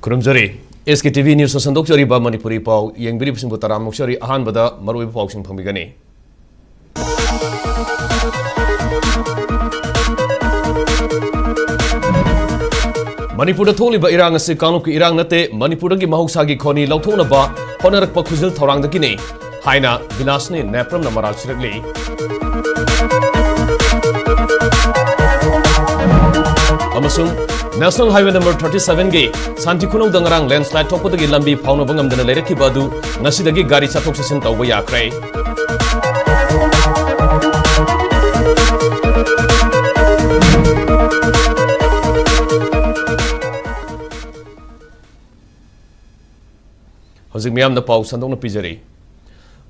Kurumjari, SKTV News Sandokjari ba Manipuri pau yang biri bising butaram mukshari ahan bada marui pau sing pambigani. Manipur tholi ba irang ase kanuk ki irang nate Manipur gi mahusagi khoni lauthona ba honarak pa khuzil thorang da kini haina Vilasni Nepram na maral sirakli. Amasung National Highway number 37 gi Santi Kunong dangarang landslide thokpodagi lambi phawna bangamdana leiraki badu ngasidagi gari chathok chasin tawba yakre. Hojik miyam na pau sandong na pijari.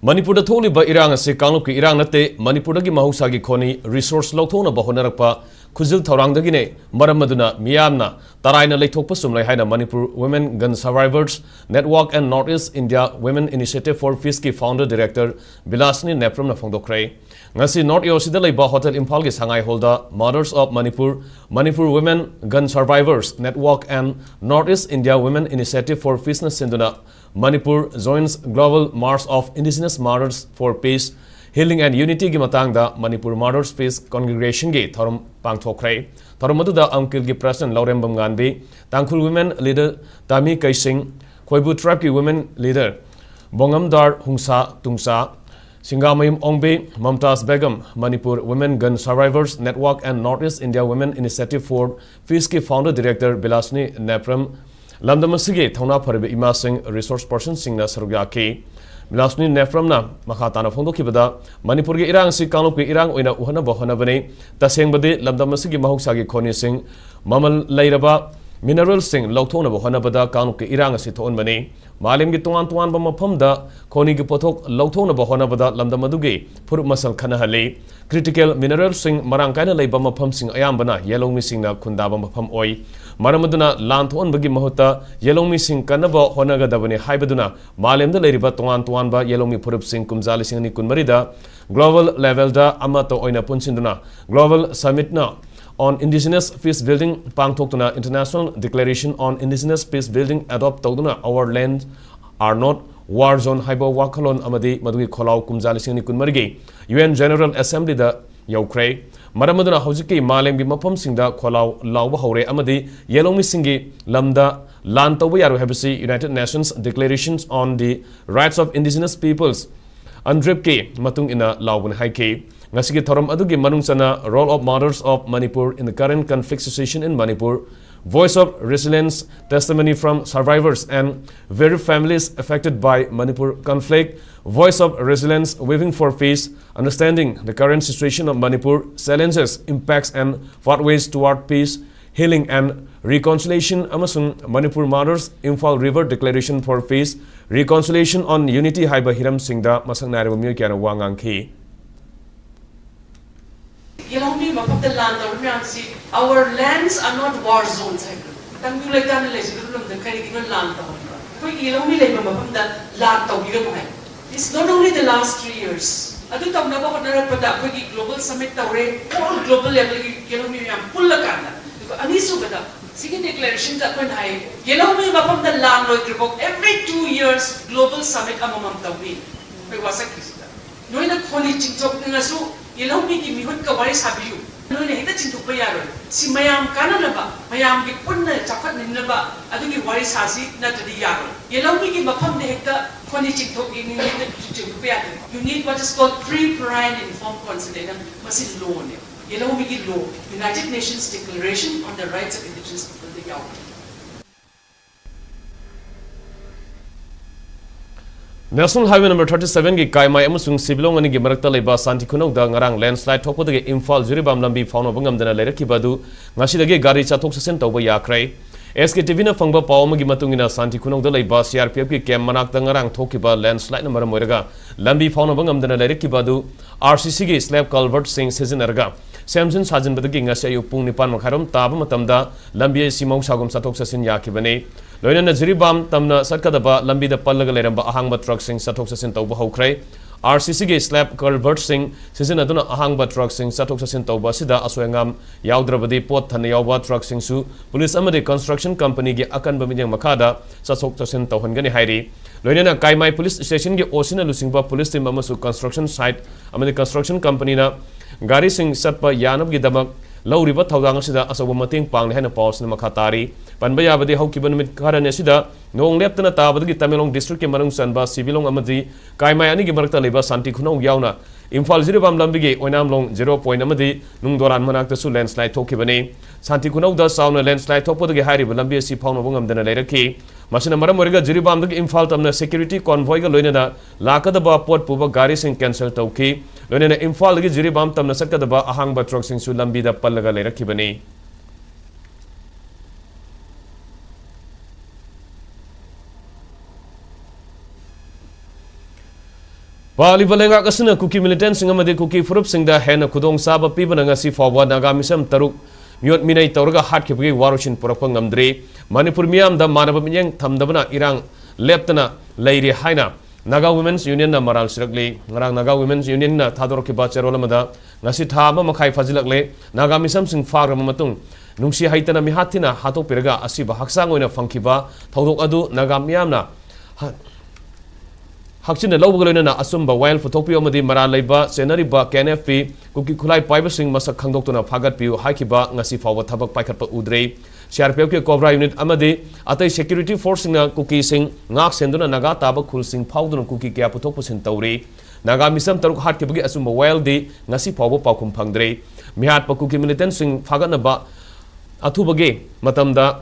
Manipur da tholi ba irang ase kangluk ki irang nate Manipur dagi mahusagi khoni resource lauthona ba honarakpa khuzil thorang dagine maram maduna miyamna taraina leithokpa sumlai haina Manipur Women Gun Survivors Network and Northeast India Women Initiative for Peace ki founder director Vilasni Nepram na phongdokre. Ngasi North Yosida leiba hotel Imphal ki sangai holda Mothers of Manipur Women Gun Survivors Network and Northeast India Women Initiative for Peace na sinduna Manipur joins Global March of Indigenous Mothers for Peace, Healing and Unity gi matangda Manipur Mothers Peace Congregation gi thorum pangthokre. Thorum maduda Angkil gi President Laurembam Ganbi, Tangkhul Women Leader Tami Kaising, Khoibu Tribe ki Women Leader Bongamdar Hungsa Tungsa, Singamayim Ongbe, Mamtaz Begum, Manipur Women Gun Survivors Network and Northeast India Women Initiative for Peace ki founder director Vilasni Nepram, Lamdamasigi Thona Paribe Ima Singh resource person Singh na Sarugyaki Vilasni Nepram na Makhatana Phongdokibada Manipur gi irang si kanuk ki irang oina uhana bahana bane tasengbade Lamdamasigi mahusagi khoni Singh mamal leiraba mineral Singh lauthona bahana bada kanuk ki irang si thon bane malim gi tuan ba maphamda khoni gi pothok lauthona bahana bada Lamdamadugi phur masal khana hale critical mineral Singh marang kaina leiba mapham Singh ayambana yellow missing na khundaba mapham oi Maramaduna Lanthon Bagi Mahota, Yelomi Sing Kanaba, Honaga Davani, Hybaduna, Malemda Leriba Tuan Tuanba, Yelomi Purup Sing Kumzali Sing Kunmarida, Global Level da Amato Oina Punsinduna, Global Summit na on Indigenous Peace Building, Pangtoktuna International Declaration on Indigenous Peace Building, Adopt Togduna, our lands are not war zone, Hybo Wakalon Amadi, Madui Kolau Kumzali Sing Kunmarigi, UN General Assembly da Yaukre. Maramaduna Hojiki Malem Mapam Singda Kolau Lauba Hore Amadi Yelomi Singi Lamda Lantawayaru Habisi United Nations Declarations on the Rights of Indigenous Peoples Andripke Matung ina Laubun Haike Ngasiki Thorum Adugi Manungsana Role of Mothers of Manipur in the current conflict situation in Manipur Voice of Resilience Testimony from Survivors and Very Families Affected by Manipur Conflict Voice of Resilience Weaving for Peace Understanding the Current Situation of Manipur Challenges, Impacts and Pathways Toward Peace, Healing and Reconciliation Amasung Manipur Mothers Imphal River Declaration for Peace Reconciliation on Unity Haiba Hiram Singda Masang Naribu Myukyan Wangang Ki our lands are not war zones. It's not only the last 3 years. Global summit all global level declaration every 2 years global summit Yelomi ki mihut ka wari sabiyu. Nune hita chintuk bayaro. Si mayam kana naba, mayam ki punna chapat ninaba, adugi wari sasi na tadi yaro. Yelomi ki mapam de hita koni chintuk ini hita chintuk bayaro. You need what is called pre-prior informed consent. Masi law ne. Yelomi ki law. United Nations Declaration on the Rights of Indigenous People de yawo. National Highway number 37 gi Kaimai amasung Sibilong ani gi marakta leiba Santi Kunong da ngarang landslide thokpodagi Imphal Juribam lambi phawna bangamdana leiraki badu ngasidagi gari chathok chasin tawba yakrai SKTV na phangba pawma gi matungina Santi Kunong da leiba CRPF gi camp manakta ngarang thokiba landslide na maram oiraga lambi phawna bangamdana leiraki badu RCC gi slab culvert sing sizinarga Samson Sajin badagi ngasi ayu pung nipan makharom taba matamda lambi simong sagum chathok chasin yakibane Loina Najribam Tamna Satkadaba Lambida Palaga Leramba Ahangba Truck Sing Satok Sasin Tauba Hokray RCC gi slab culvert sing season aduna ahangba truck sing satok sasin tawba sida asoyangam yaudravadi pot thana yawba truck sing su police amadi construction company gi akan baminyang makada satok sasin tawhangani hairi loinana kaimai police station gi osina lusingba police team amasu construction site amadi construction company na gari sing satpa yanab gi damak lauriba thawdang asida asoba mating pang hena paws na makhatari panba yabadi haukiba numit karane asida nong leptana tabadagi Tamelong district ke manung sanba sibilong amadi kaimai ani gi marakta leba santi khunau yauna Imphal jiribam lambigi oinam long 0 point amadi nung doran manakta su landslide thokibani santi khunau da sauna landslide thokpodagi hairiba lambi asi phawna bungam dana leiraki masina maram origa jiribam dagi Imphal tamna security convoy ga loinana lakadaba pot puba gari sing cancel tawki loinana Imphal dagi jiribam tamna sakadaba ahangba truck sing su lambi da pallaga leirakibani Bali balenga kasina kuki militant singa made kuki furup singda hena kudong saba pibana ngasi fawwa naga misam taruk miot minai tawraga hat khibgi warushin purakpa ngamdre Manipur miyam da manaba minyang thamdabana irang leptana leiri haina Naga Women's Union na maral sirakle ngarang Naga Women's Union na thadorki ba cherolamada ngasi thama makhai fazilakle naga misam sing fagra matung nungsi haitana mi hathina hatok piraga asiba haksang oina fangkiba thodok adu naga miyamna Hakchin the low galena asumba while for Tokyo Madi Mara Leba, Senariba, KNFP, Kuki Kulai Pibasing Masak Kangdokuna Pagat Piu, Hakiba, Nasi Fawa Tabak Paikapa Udre, Sharpioke Cobra Unit Amadi, Ate Security Forcing Cookie Sing, Nak Senduna Naga Tabak Kul Sing Powder Cookie Kapotopus in Tauri, Naga Misam Taruk Hakibagi Asumba Wild Day, Nasi Pawa Pakum Pangdre, Mihat Pakuki Militant Sing Faganaba, Atubage, Matamda,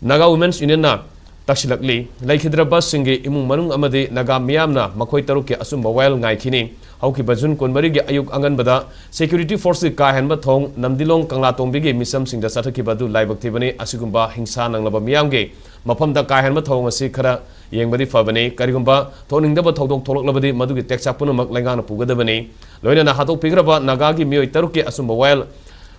Naga Women's Union na Taksilakli, like Hyderabad Singi, Imung Manung Amadi, Naga Miyamna, Makoi Taruki Asumba Well Ngaikini, Hauki Bajun Konmarigi Ayuk Angan Bada, Security Force Kahan Batong, Namdilong Kanglatong Bigi, Misam Sing the Sataki Badu, Live Activity, Asugumba, Hingsan and Laba Miyamge, Mapamda Kahan Batong, Sikara, Yangbadi Fabane, Karigumba, Toning the Batodok Tolok Labadi, Maduki Texapunamak Langana Pugadabani, Loina Hato Pigraba, Nagagi Mio Taruki Asumba Well,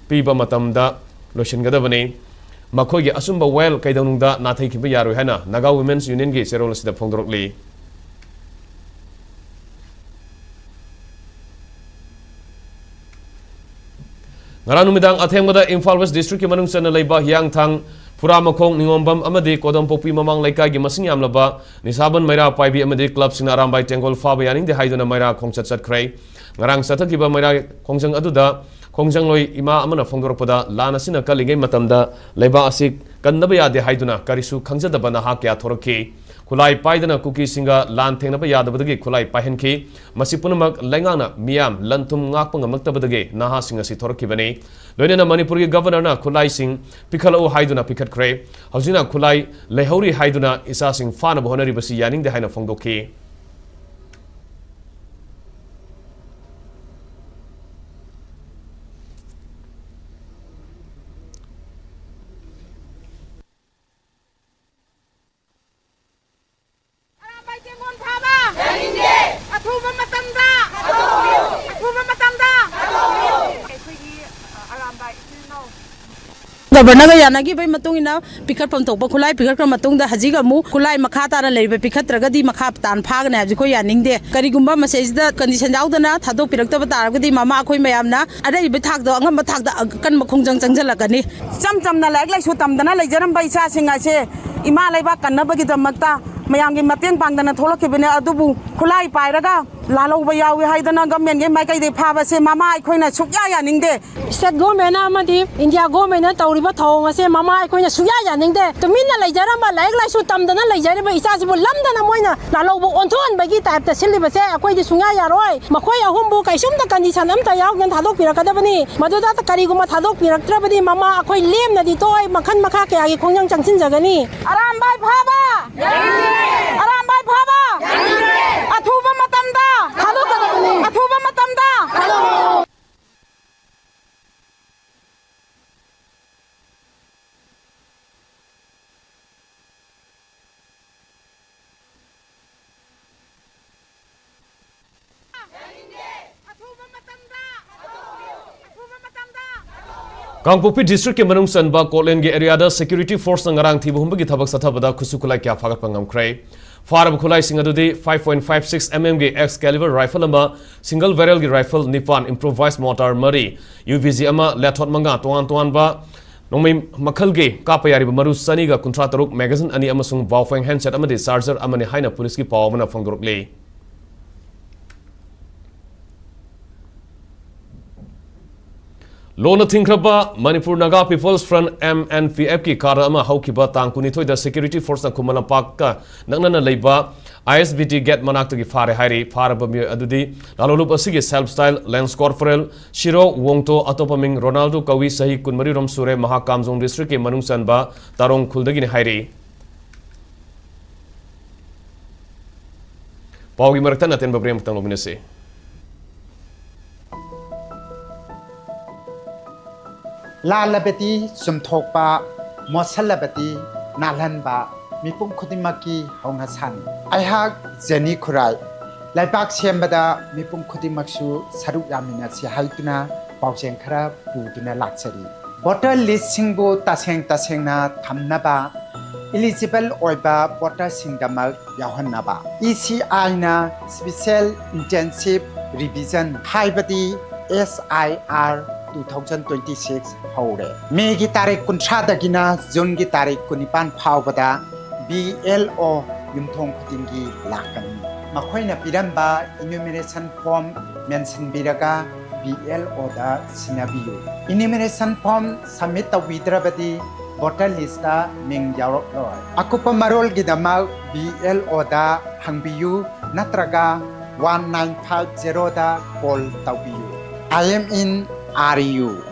Piba Matamda, Loshin Gadabani. Makogi Asumba Well Kaidanunda Natai Kibayaru Hana, Naga Women's Union Gate, Serolas the Pondrokli. Naranumidang Athemada Imphal West District Manung Sana Leba Yang Tang, Puramakong Ningombam Amadi, Kodam Popi Mamang Leka Gimasing Amlaba, Nisaban Maira Paibi Amadi Clubs in Aram by Tengol Fabianing, the Haidana Maira Kongsat Kray, Narang Satakiba Maira Kongsang Aduda. Kongjang loi ima amana fongdorpada lana sina kalingai matamda leba asik kannaba de haiduna karisu khangjadaba na ha kya thorki khulai paidana kuki singa lan thengnaba yadabadagi khulai pahenki masipunamak lengana miyam lantum ngakpa ngamaktabadagi naha singa si thorki bani loinena Manipur gi governor na khulai sing pikhalo haiduna pikhat kre haujina khulai lehauri haiduna isa sing fana bahonari basi yaning de haina fongdoki Governor Yanagi by Matungina, Picat from Topo Kulai, Picat from Matung, the Hazigamu, Kulai Makata, and Labor Picat Ragadi Makap, and Pagan Abjikoyaning de Karigumba says the condition out the nut, Hado Piractavati, Mama Koymayamna, and I betak the Angabatak the Kanmakung Zangalagani. Some the like Sutam, the Nalajaram by Sasing, I say, Imalaba can never get a Mata, Mayangi Matin Pang, and a Tolokibina Adubu, Kulai Piraga, Lalo Bayawi Haidana Gamen, Maka de Pava, say Mama, I coin a Sukaya Ning. Said Gomena Madi, India Gomena, Tauriba Tong, say Mama, I coin a Sukaya Ning. To Mina Lajaramba, like Sutam, the Lajaraba is as well London and Moina, Lalo Onton, Bagita, the Silva say, I coin the Sungaya Roy, Makoya Humbo, I assume the condition Amta Yang and Hadok Pirakadabani, Madota Kariguma Hadok Piraktrabadi, Mama, I coin Lim, the toy, Makan Makaka, I coin Yang Chansin Zagani. Aram by Pava! Aram by Pava! Atuba Matamda! Atuba Matamda! Hello! Kangpopi district ke manung sanba Kolen ge area da security force ngarang thi buhum gi thabak sathabada khusukulai kya phagat pangam krai farab khulai sing adudi 5.56 mm ge X caliber rifle ama single barrel ge rifle nipan improvised mortar mari UVZ ama lathot manga tuan ba nongmei makhal ge kapayari maru sani ga kuntra taruk magazine ani amasung bawfeng handset amadi charger amani haina police ki pawmana phangdorukle Lona Thinkraba, Manipur Naga People's Front MNPF ki kara ama haukiba tangkuni thoi da security force na kumala pakka nangnana leiba ISBT get manak ki fare hairi faraba mi adudi lalolup asigi self style Lance Corporal Shiro Wongto atopaming Ronaldo Kawi sahi kunmari rom sure Mahakamjong district ke manung sanba tarong khuldagi ni hairi Pawgi maraktan aten babrem tang lobinese Lalabati sumthokpa mosalabati nalanba mipum khudimaki hongasan aihak jeni khurai laibak sembada mipum khudimaksu saruk yamina si haituna pauseng khara puduna laksari voter list singbo taseng na thamnaba eligible oiba voter singdamak yahannaba ECI na special intensive revision haibati SIR 2026 hore Megi tarik kuntra dagina June gi tarik kunipan phawbada BLO yumthong khutingi lakani makhoina piramba enumeration form mention biraga BLO da sinabiyu enumeration form submit tawidrabadi voter list da ming yarok loy akupa marol gi dama BLO da hangbiyu natraga 1950 da call tawiyu I am in RU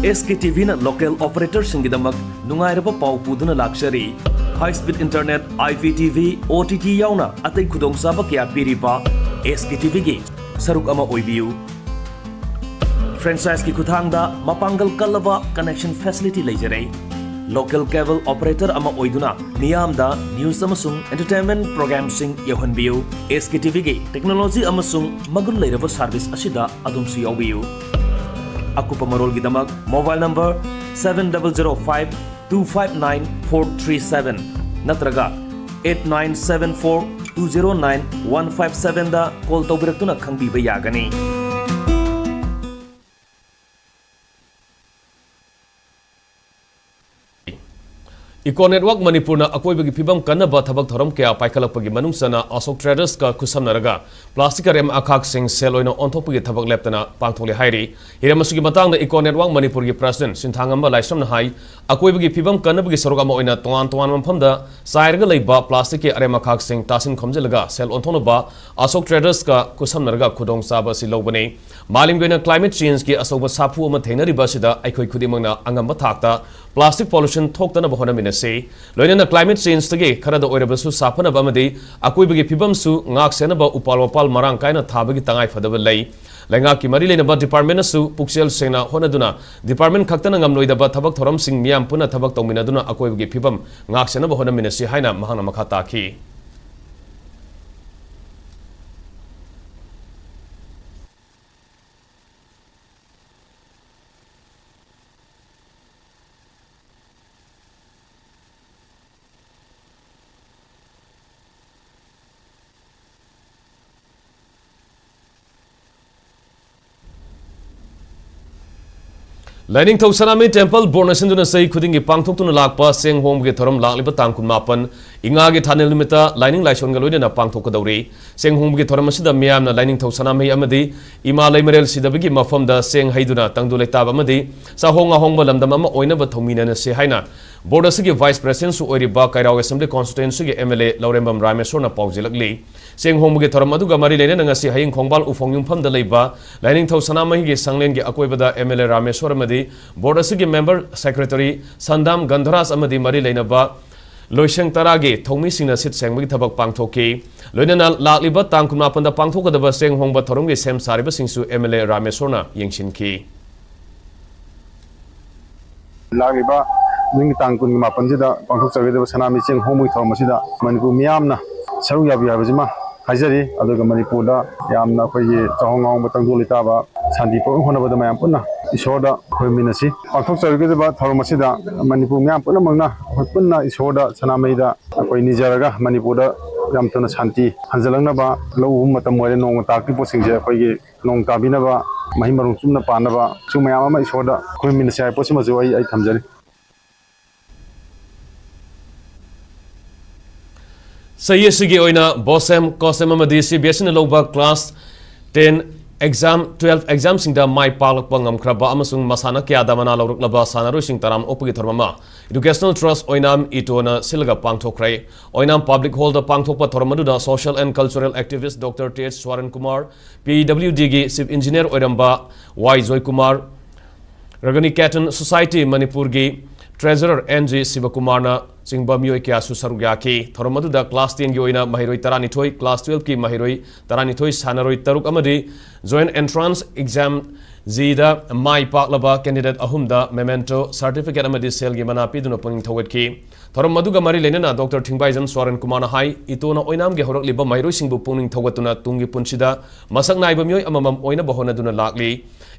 SKTV na local operator singidamak nungairaba pau puduna luxury high speed internet IPTV OTT yauna atai khudong saba kya piripa SKTV gi saruk ama oibiu franchise ki kuthangda mapangal kalaba connection facility leijare local cable operator ama oiduna niyamda news amasung entertainment program sing yahonbiu SKTV gi technology amasung magun leiraba service asida adumsu yawbiu akupa marol gi damak mobile number 7005259437 natraga 8974209157 da call tawbiratuna khangbiba yagani Eco Network Manipur na akoi bagi pibam kana ba thabak thoram kya paikalak pagi manung sana Asok Traders ka kusam naraga plastic rem akhak sing sel oina onthok pagi thabak leptana pangthole hairi hiram sugi matang na Eco Network Manipur gi president sinthangam ba laisam na hai akoi bagi pibam kana bagi sorok ama oina tongan manpham da sairga leiba plastic ke rem akhak sing tasin khomjelaga sel onthona ba Asok Traders ka kusam naraga khudong saba si lobane malim goina climate change ki asoba sapu ama thainari ba sida aikoi khudimangna angam ba thakta plastic pollution thokta na bahona minase loina climate change tage khara da oirabasu sapana bamadi akoi bagi pibam su ngak sena ba upal marang kaina thabagi tangai fadaba lei lenga ki mari leina ba department su puksel sena honaduna department khaktana ngamloi da ba thabak thoram sing miam puna thabak tongmina duna akoi bagi pibam ngak sena ba hona minase haina mahana makha takhi Lining Thau Sanami Temple Bornasinduna Sai Kudingi Pangtokuna Lakpa Seng Home Ge Thoram Lakliba Tangkun Mapan Inga Ge Thanel Limita Lining Laishon Galoidana Pangtokadauri Seng Home Ge Thoram Sida Miam na Lining Thau Sanami Amadi Ima Laimerel Sidabigi Mafam da Seng Haiduna Tangdule Tab Amadi Sa Honga Hongba Lamdam Ama Oina ba Thomina na Se Haina Bordasigi Vice President su Oiriba Kairao Assembly Constituency ge MLA Laurembam Ramesor na Paujilakli Seng Home ge Thoram Aduga Mari Lena ngasi Haying Khongbal Ufong Yumpham da Leiba Lining Thau Sanami ge Sanglen ge Akoibada MLA Ramesor Amadi Bordasigi Member Secretary Sandam Gandharas Amadi Mari Leinaba Loisheng Taragi Thomi Singna Sit Sengbi Thabak Pangthoki Loinana Lakliba Tangkuna Panda Pangthokadaba Seng Hongba Thorongge Sem Sariba Singsu MLA Ramesorna Yengshinki Lagiba ꯅꯨꯃꯤꯠ ꯇꯥꯡ 28ꯁꯤꯗ ꯄꯥꯡꯊꯣꯛꯆꯒꯗꯕ ꯁꯅꯥꯃꯍꯤ ꯆꯤꯡ ꯍꯣꯡꯕꯒꯤ ꯊꯧꯔꯝ ꯑꯁꯤꯗ ꯃꯅꯤꯄꯨꯔ ꯃꯤꯌꯥꯝꯅ ꯁꯔꯨꯛ ꯌꯥꯕꯤꯌꯨ ꯍꯥꯏꯕꯁꯤꯃ ꯍꯥꯏꯖꯔꯤ ꯑꯗꯨꯒ ꯃꯅꯤꯄꯨꯔꯗ ꯌꯥꯝꯅ ꯑꯩꯈꯣꯏꯒꯤ ꯆꯥꯎꯍꯣꯡ ꯉꯥꯎꯍꯣꯡꯕ ꯇꯪꯗꯨ ꯂꯩꯇꯥꯕ ꯁꯥꯟꯇꯤ ꯄꯨꯔꯛꯅꯕ ꯍꯣꯠꯅꯕꯗ ꯃꯌꯥꯝ ꯄꯨꯟꯅ ꯏꯁꯣꯔꯗ ꯈꯨꯔꯨꯝꯃꯤꯟꯅꯁꯤ ꯄꯥꯡꯊꯣꯛꯆꯒꯗꯕ ꯊꯧꯔꯝ ꯑꯁꯤꯗ ꯃꯅꯤꯄꯨꯔ ꯃꯤꯌꯥꯝ ꯄꯨꯝꯅꯃꯛꯅ ꯑꯩꯈꯣꯏ ꯄꯨꯟꯅ ꯏꯁꯣꯔꯗ ꯁꯅꯥꯃꯍꯤꯗ ꯑꯩꯈꯣꯏ ꯅꯤꯖꯔꯒ ꯃꯅꯤꯄꯨꯔꯗ ꯌꯥꯝ ꯊꯨꯅ ꯁꯥꯟꯇꯤ ꯍꯟꯖꯤꯜꯂꯛꯅꯕ ꯂꯧ ꯎꯕ ꯃꯇꯝ ꯑꯣꯏꯔꯦ ꯅꯣꯡ ꯇꯥꯔꯛꯇ꯭ꯔꯤꯕ ꯄꯣꯠꯁꯤꯡꯁꯦ ꯑꯩꯈꯣꯏꯒꯤ ꯅꯣꯡ ꯇꯥꯕꯤꯅꯕ ꯃꯍꯩ ꯃꯔꯣꯡ ꯆꯨꯝꯅ ꯄꯥꯟꯅꯕ ꯁꯨ ꯃꯌꯥꯝ ꯑꯃ ꯏꯁꯣꯔꯗ ꯈꯨꯔꯨꯝꯃꯤꯟꯅꯁꯤ ꯍꯥꯏꯕ ꯄꯣꯠꯁꯤꯃꯁꯨ ꯑꯩ ꯊꯝꯖꯔꯤ ꯁꯌꯦꯁꯤꯒꯤ ꯑꯣꯏꯅ ꯕꯣꯁꯦꯝ ꯀꯣꯁꯦꯝ ꯑꯃꯗꯤ CBSE ꯂꯧꯕ class 10 exam 12 examsingda mai palakpa ngamkhraba amasung masana kyada mana lawruklaba sanarusing taram opagi thormama educational trust oinam itona silga pangthokrai oinam public hall da pangthokpa thormaduda social and cultural activist Dr. T.H. Swaran Kumar PWD gi chief engineer oiramba Y Joy Kumar Ragani Catan Society Manipur gi Treasurer NG Sivakumarna Singba Miyoi Kya Susarugya ki Thormaduda class 10 gi oina mahiroi taranithoi class 12 ki mahiroi taranithoi sanaroi taruk amadi joint entrance exam zida mai paklaba candidate ahumda memento certificate amadi sel gi mana piduna puning thawet ki Thormaduga mari lenena Dr. Thingbaijam Swaran Kumar hai itona oinam ge horak liba mahiroi singbu puning thawatuna tungi punsida masak naiba miyoi amamam oina bahona duna lakli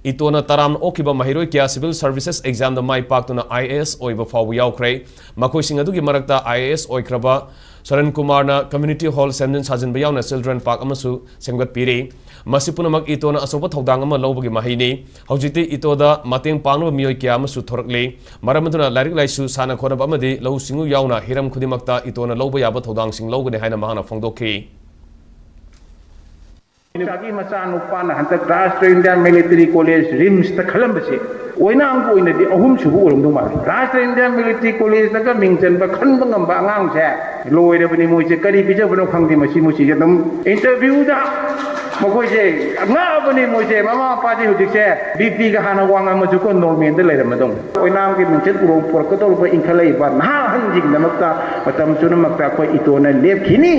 itona taram okiba mahiroi kya civil services exam da mai paktuna IAS oiba fawu yaukrai makoi sing adugi marakta IAS oikraba Swaran Kumar na community hall semjin sajin bayawna children park amasu sengbat piri masipunamak itona asoba thodang ama lobagi mahini haujiti itoda mateng pangba miyoi kya amasu thorakli maramaduna larik laisu sana khonaba amadi lau singu yauna hiram khudimakta itona loba yaba thodang sing logane haina mahana phongdokhi Kaki maca nupan hantar Rashtra India Military College RIMS ta khalam basi oina angko ina di ahum subu urung duma Rashtra India Military College naga mingchen ba khan bangam ba ngang se loire bani moi se kari bija bano khangdi masi musi jadam interview da mokoi se nga bani moi se mama pa ji hudik se BP ga hana wanga ma jukon normen de leira madong oina angki mingchen urung por ko tol ba inkhalai ba na hanjing namakta matam chuna makta ko itona lep khini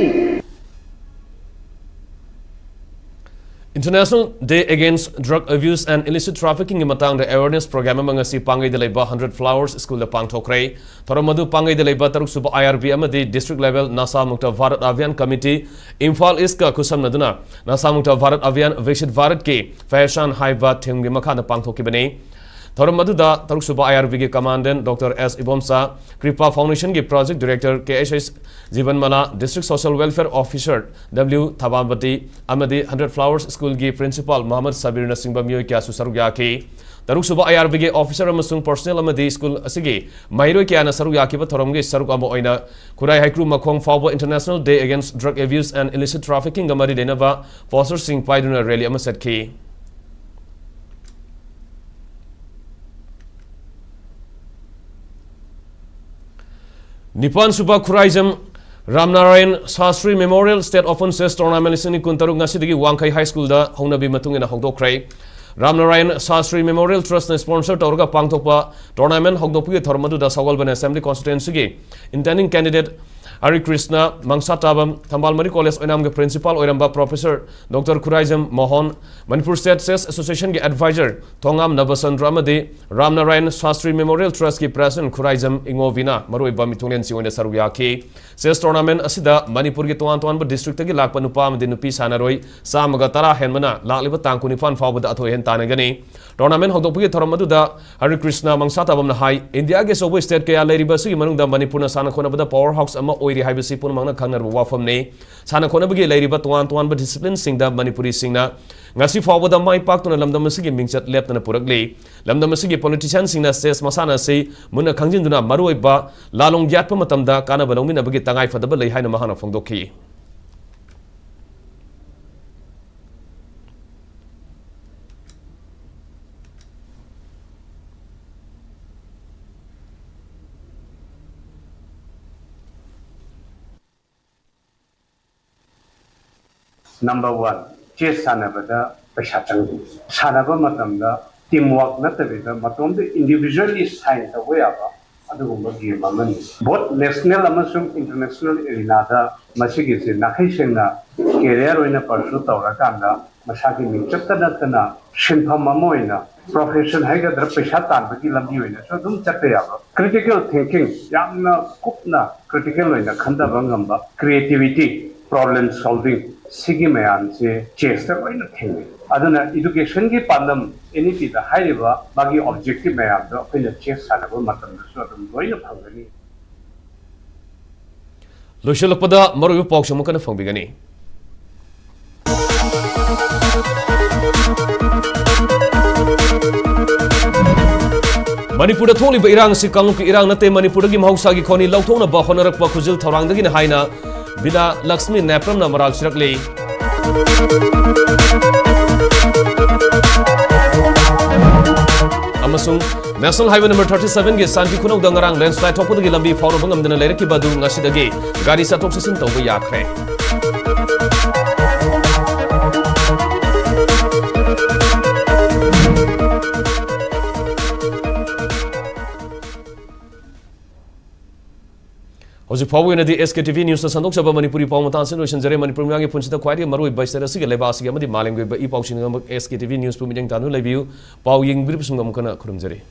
International Day Against Drug Abuse and Illicit Trafficking in matang the awareness program among si pangai de leba 100 Flowers School the pangthokrai thoramadu pangai de leba taruk suba IRB amadi district level Nasa Mukta Bharat Abhiyan Committee Imphal East ka kusam naduna Nasa Mukta Bharat Abhiyan Viksit Bharat ke fashion haiba thimgi makha da pangthoki bane thoramadu da taruk suba IRB ke commandant Dr. S Ibomsa Kripa Foundation ke project director KHS Jivan Mala District Social Welfare Officer W Thabambati Amadi 100 Flowers School ki Principal Muhammad Sabir Nasingba Miyoi Kya Susarugya ki Taruk Suba IRB ke Officer amasung personnel amadi school asigi Mahiroi Kya na Sarugya ki ba thoram ge saruk amo oina Kurai Haikru Makhong Fawba International Day Against Drug Abuse and Illicit Trafficking amadi denava Foster Singh Paiduna rally amaset ki Nipan Suba Kuraijam Ramnarayan Sastri Memorial State Offenses Tournament Lisini Kuntaruk Nasidigi Wangkai High School da Hongnabi Matungina Hongdokrai Ramnarayan Sastri Memorial Trust na sponsor Torga Pangtokpa Tournament Hongdopugi Thormadu da Sawalban Assembly Constituency intending candidate Hari Krishna Mangsatabam Tambalmari College Oinam ke Principal Oiramba Professor Dr. Kuraijam Mohan Manipur State Chess Association ke Advisor Thongam Nabasandra Amadi Ramnarayan Sastri Memorial Trust ki President Kuraijam Ingovina Maroi Bamitungen Siwone Sarugya ki Chess Tournament asida Manipur ki Tuan district ki lakpa nupa amadi nupi sanaroi samaga tara henmana lakliba tangkunifan fawbada athoi hen tanagani Tournament hongdokpugi thoramadu da Hari Krishna Mangsatabam na hai India ke sobo state ke alairiba sugi manungda Manipur na sana khonabada powerhouse ama oiri haibasi punmangna khangnar wafam ne sana khonabagi lairiba tuan ba discipline singda Manipuri singna ngasi fawbada mai paktuna lamdam asigi mingchat leptana purakli lamdam asigi politician singna ses masana sei muna khangjinduna maroi ba lalong yatpa matamda kana balongmina bagi tangai fadaba lei haina mahana phongdokhi Number 1, chess sanabada peshachang. Sanaba matamda teamwork natabida matomda individually sign the way aba adugumba game amani. Both national amasung international arena da masigi se nakhaisengna career oina pursue tawrakanda masagi mingchapta natana shinpham amoina profession haigdra paisa tanbagi lambi oina so dum chatte yaba critical thinking yamna kupna critical oina khandaba ngamba creativity problem solving sigi mayam se chester oina thengni aduna education gi pandam NEP da haiba bagi objective mayam do oina chess sanaba matam so dum oina phangani loishalakpada maru pauk samukana fangbigani Manipur da tholi ba irang si kanglu ki irang nate Manipur gi mahausa gi khoni lauthona ba honarak pa khujil thorang dagi na haina bina Lakshmi Nepram na maral sirakle amasung National Highway number 37 gi santi khunau da ngarang landslide thokpa gi lambi fawro bangam dana leraki badu ngasidagi gari sa tok sisin tawba yakhre Hoji Pawu na di SKTV News na sandok sa Manipuri Pawu matan sin loisan jare Manipur ngangi punchita khwari maroi baisara sig leba sig amadi maleng ba I Pawu sin ngam SKTV News pu mijang tanu lebiu Pawu ying bir pusum ngam kana khurum jare